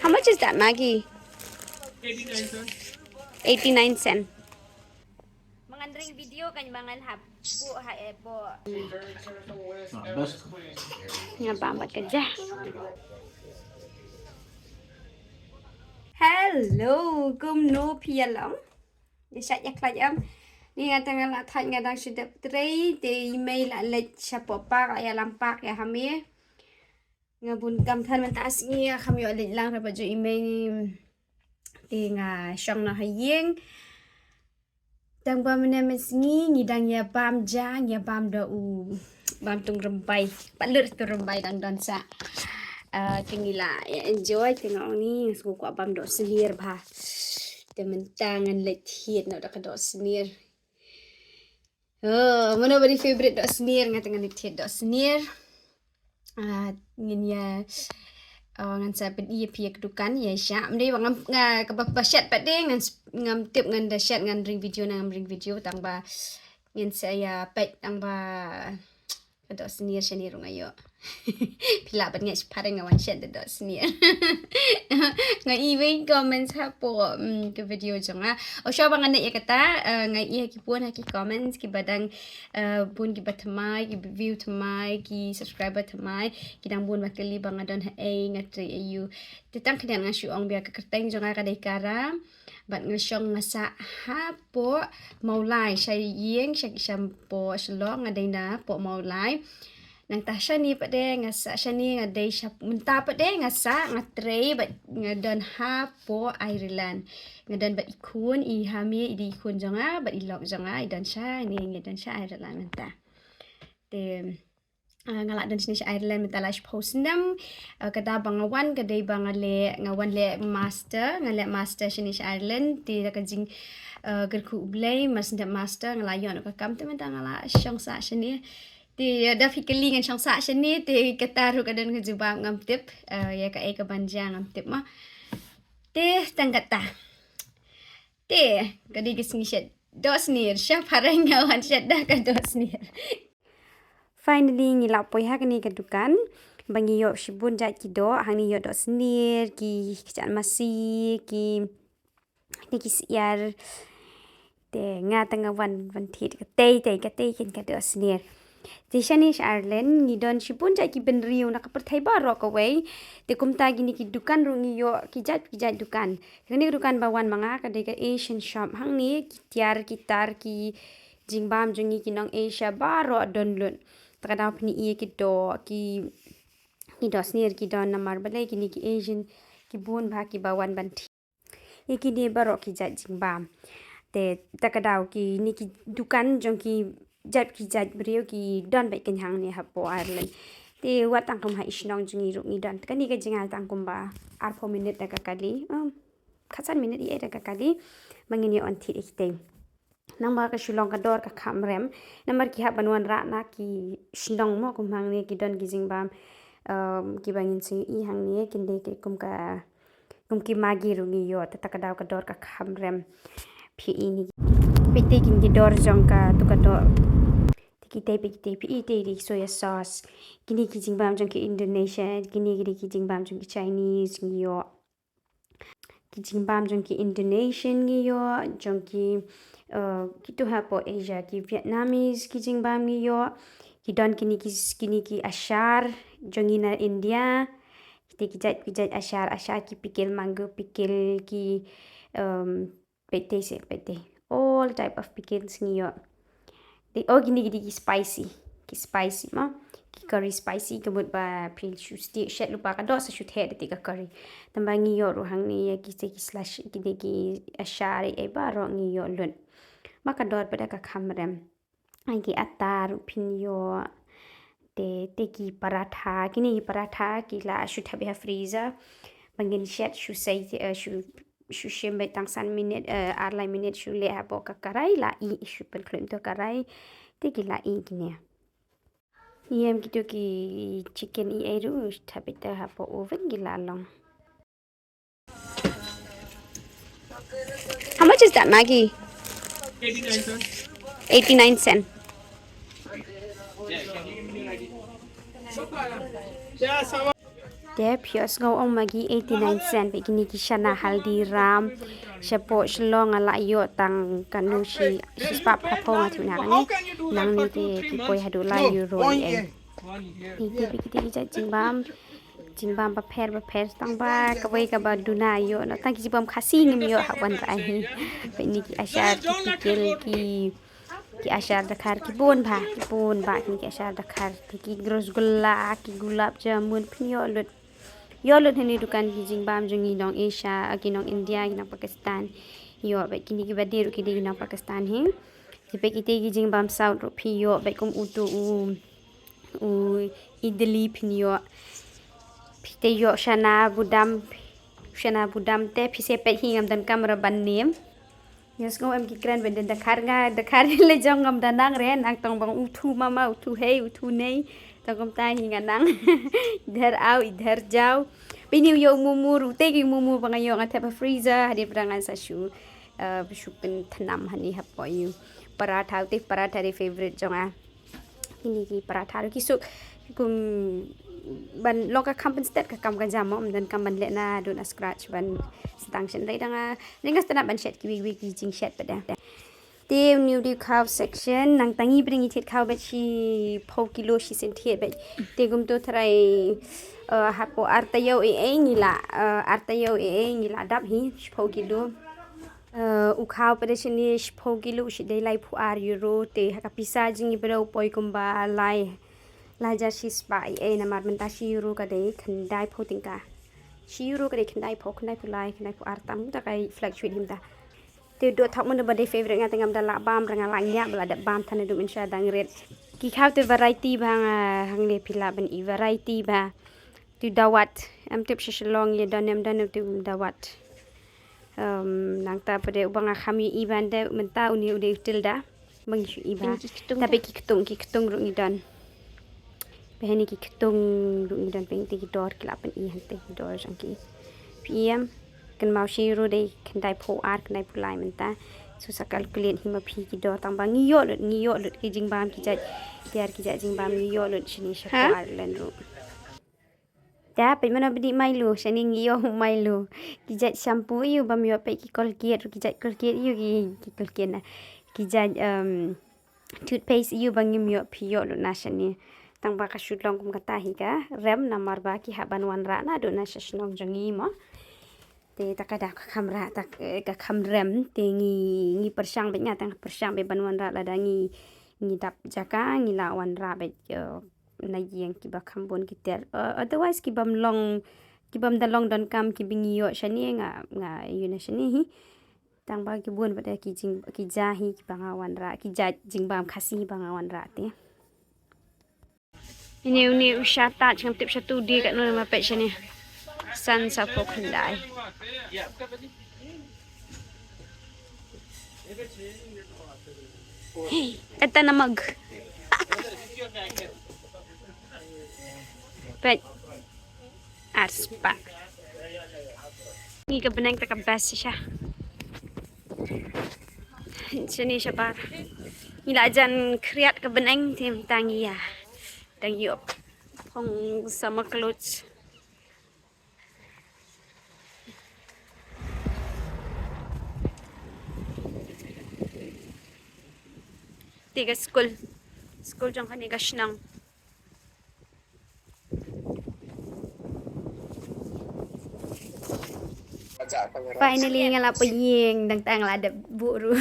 How much is that Maggie? 89 cents. 89 cents. Mangandring video kan mangan hap po ha po. Nga ba magkadya? Hello, kumno pialam. Isat yak layam. Ni nga tanga la thai nga dang sidap trei te email la lech chapo pa ya lampak ya hamie. Nga bun kam than man taas ngia kami lech lang ra baju email te nga shong na hayeng. Dang ba mana mesngi ngidang ya bam jang ya bam da u bam tung rembai palut tu rembai dang dansa tingila ya enjoy tengok ni suku ko bam do Snier ba tementangan lethiet nak dak do Snier mana bari favorite do Snier ngatangan lethiet do Snier ngin ya ngan sa pen iya pia kedukan ya syam dei bang kebasyat pat dei ngam tip ngan dasyat ngan ring video tang ba ngin saya pet tang ba do Snier Snier ngayo pila bat ngai Phareng ngawan syat do Snier ngai even comments ha po ke video jonga o sya bang ane ya kata ngai iya ki pun ha ki comments ki badang bun ki batmai ki view tmai ki subscriber tmai ki dang bun bakali bang adon ha ngatri ayu titang kedian ngasyu ong bia ka kerteng jonga ka dei kara bat ngasyong ngasa ha po Mawlai syai yeng syam po shlong ngadai na po Mawlai nang tasha ni pade ngasa shani ngadai syap menta pade ngasa ngatre bat ngadon ha po Ireland ngadon bat ikun I hami di ikun jonga bat ilok jonga idan sha ni ngadon sha Ireland menta te ngalak dan sini Ireland menta lash postnam kada bangawan kadai bangale ngawan le master sini Ireland ti ka jing gerku blay master ngalayon ka kam te menta ngala syongsa sini ti da fikeli ngan syongsa sini ti kataru kadan ngejubam ngam tip ya ka ka banjang ngam tip ma ti tanggata ti kadi gisni shed do Snier sya Phareng ngawan shed da ka do Snier. Finally ngilap poi ha kani kedukan bangi yo shibun jat ki do hangni yo do Snier ki kican Masi ki Snier te nga tanga wan thit ka te kin ka do Snier te shanish Ireland ni don shibun jat ki ben riu na ka perthai ba ro ka wei te kumta gini ki dukan ru ngi yo ki jat dukan kani dukan bawan manga ka de ka Asian shop hangni ki tiar ki tar ki jingbam jungi ki nong Asia ba ro don lun takadaw pini iya ki do Snier ki do namar balai kini ki Asian ki bun ba ki bawan banti iki ni baro ki jat jingbam te takadaw ki ni ki dukan jong ki jat brio ki don ba kenyang ni hapo Ireland te wat tangkum ha isnong jungi ru ni don kani ka jingal tangkum ba arpo minute daga kali khasan minute i daga kali mangini on thi ikte nang ka shulong ka dor ka khamrem namar ki ha banwan ra na ki shnong mo kum hang ne ki don ki jingbam ki bangin sing I hang ne kin de kum ki magi rungi yo ta ka daw ka dor ka khamrem phi I ni pite kin ki dor jong ka tu ka dor ki te pi I te ri soya sauce kini ki jingbam jong ki Indonesia kini ki jingbam jong ki Chinese ni yo ki jingbam jong ki Indonesian ni yo jong ki kitu hapo Asia ki Vietnamese ki jingbam ni yo ki don kini ki ashar jongina India ki jat ashar ki pikil mango pikil ki pete all type of pickles ni yo gini ki spicy ma ki curry spicy kebut ba pil shu stick shet lupa ka do sa shoot head ti ka curry tambangi yo ru hang ni ki slash ki ashar ba ro ngi yo lun maka dor pada ka khamrem ki atar pin yo te ki paratha kini paratha ki la shoot have freezer bangin shet shu sai shu shembe tang san minute arlai minute shu le ha ka karai la I shu pel klem to karai te ki la I kini yem gitu ki chicken I eru thabita ha po oven gila long. How much is that Maggie? 89 cents. 89 cents. Yeah, Dia pios ngau ong magi 89 cent begini kishana haldiram shapo shlong ala yo tang kanu shi spap kapong atu na ni nang ni te poi hadu la euro en ni te begini kijat jingbam ba pher tang ba kawai ka ba duna yo na tang kijibam khasi ngim yo hawan ba hi pe ni ki ashar ki ashar dakar ki bon ba ki ashar dakar ki rosgulla ki gulab jamun pnyo lut yo lut ni dukan ki jingbam jungi nong Asia ki nong India ki nong Pakistan yo ba kini ki badir ki di nong Pakistan hi pe ki te ki jingbam south ro phi yo ba kum utu u idli pnyo te yo shana budam te phise pe hi ngam dan kamera ban nem yes ngom em ki kran ben dakar le jong ngam danang ren ang tong bang utu mama utu hey utu nei tong kom tai hi nganang idhar au idhar jau bini yo mumur te ki mumur bang yo ngate pa freezer hadi prangan sa shu pen thanam hani hapo yu paratha re favorite jonga ini ki paratha ki su kum ban loka kampen stet ka kam kan jam dan kam ban le na don scratch ban stang chen dai danga ninga stana ban shet ki wi jing shet pada te new di cow section nang tangi bringi thet cow ba chi 4 kilo shi sen thet ba te gum to trai hapo artayo e ngila dap hi 4 kilo u cow pada chini 4 kilo shi dai lai pu ar euro te ka pisa jingi bro poi kumba lai Laja shispa na mar menta shiru ka dei khandai photingka shiru ka dei khandai pulai khandai pu artam ta kai fluctuate himda te do thak mun ba dei favorite nga tengam da la bam ranga la nya bla da bam thane dum insha dang red ki khaw te variety bang hang le pila ban I variety ba tu dawat am tip shishlong ye donem dan tu dawat nang ta pade ubang khami iban de menta uni ude tilda bang shu iba tapi ki ketung ru ngidan Behani ki ketung dung dan pengti ki dor kilapan I hante dor jangki PM kan mau shiru dei kendai po art kendai pulai menta susah kalkulit hima pi ki dor tang bang ngiyo lut ki jingbam ki jat biar ki jat jingbam ngiyo lut sini shapo art len ru da pe mana bedi mailu sani ngiyo mailu ki jat shampoo yu bam yo pe ki colgate ki jat colgate yu ki colgate na ki jat toothpaste yu bang yo pi yo lut na sani tang ba ka shoot long kum kata hi ka rem namar ba ki haban wan ra na do na shnong jangi mo te takada ka kamera tak ka kam rem te ngi persang be nya tang persang be ban wan ra la da ngi dap jaka ngi la wan ra be na yeng ki ba khambon ki ter otherwise ki bam da long don kam ki bingi yo shani nga yu na shani hi tang ba ki bun ba da ki jahi ki banga wan ra ki ja jingbam khasi banga wan ra te Ini usyata macam tip satu di kat nol mapet sini. San sapo kendai. Hey, eta namag. Pet arspa. Ni ka benang tak bas siya. Sini siapa? Ila ajan kriat ka benang tim tangi ya. Dan yuk phong sama clothes tiga school jang kani gasnang finally ngala peyeng dang tang la ada buru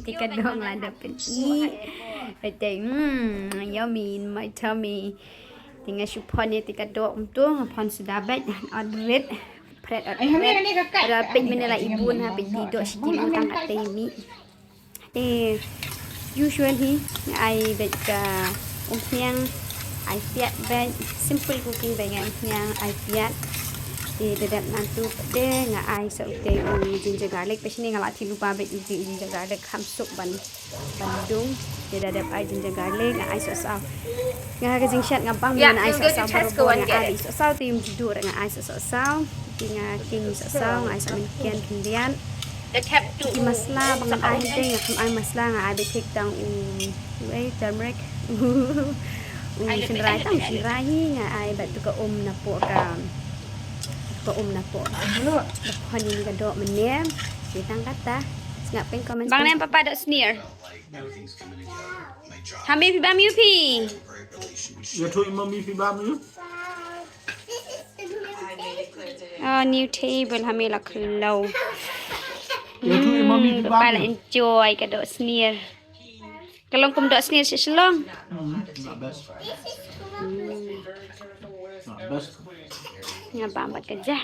tika dong la ada peni Ate yummy in my tummy. Tinggal supon ni tika do untung upon sudah bet odret pret ada pet menela ibu na pet tidur sikit tang ate mi. Usually I bet umpiang I piat bet simple cooking dengan umpiang I piat dadap nantu de nga ai sa ute ginger garlic pa sini ngala tilu pa bet ginger garlic hamsuk bandung de dadap ai ginger garlic nga ai sausaw nga ka jing shat nga pang na ai sausaw baru nga ai sausaw tim tidur nga ai sausaw tinga king sausaw nga ai sa minkian kendian ki masla bang ai de nga kam ai masla nga ai bet tang turmeric sinrai nga ai bet tu ka na po ka pa na po. Bakhan ini kadok menem. Ditang kata. Ngap peng komen. Bang nem papa dok Snier. Hami pi bam pi. You told mommy if you buy me? Oh, new table hami la khlo. You told mommy if you Papa buy la me? enjoy kadok Snier. Kalong kum dok Snier selong. Not best. Not best. Ngabang bat kerja.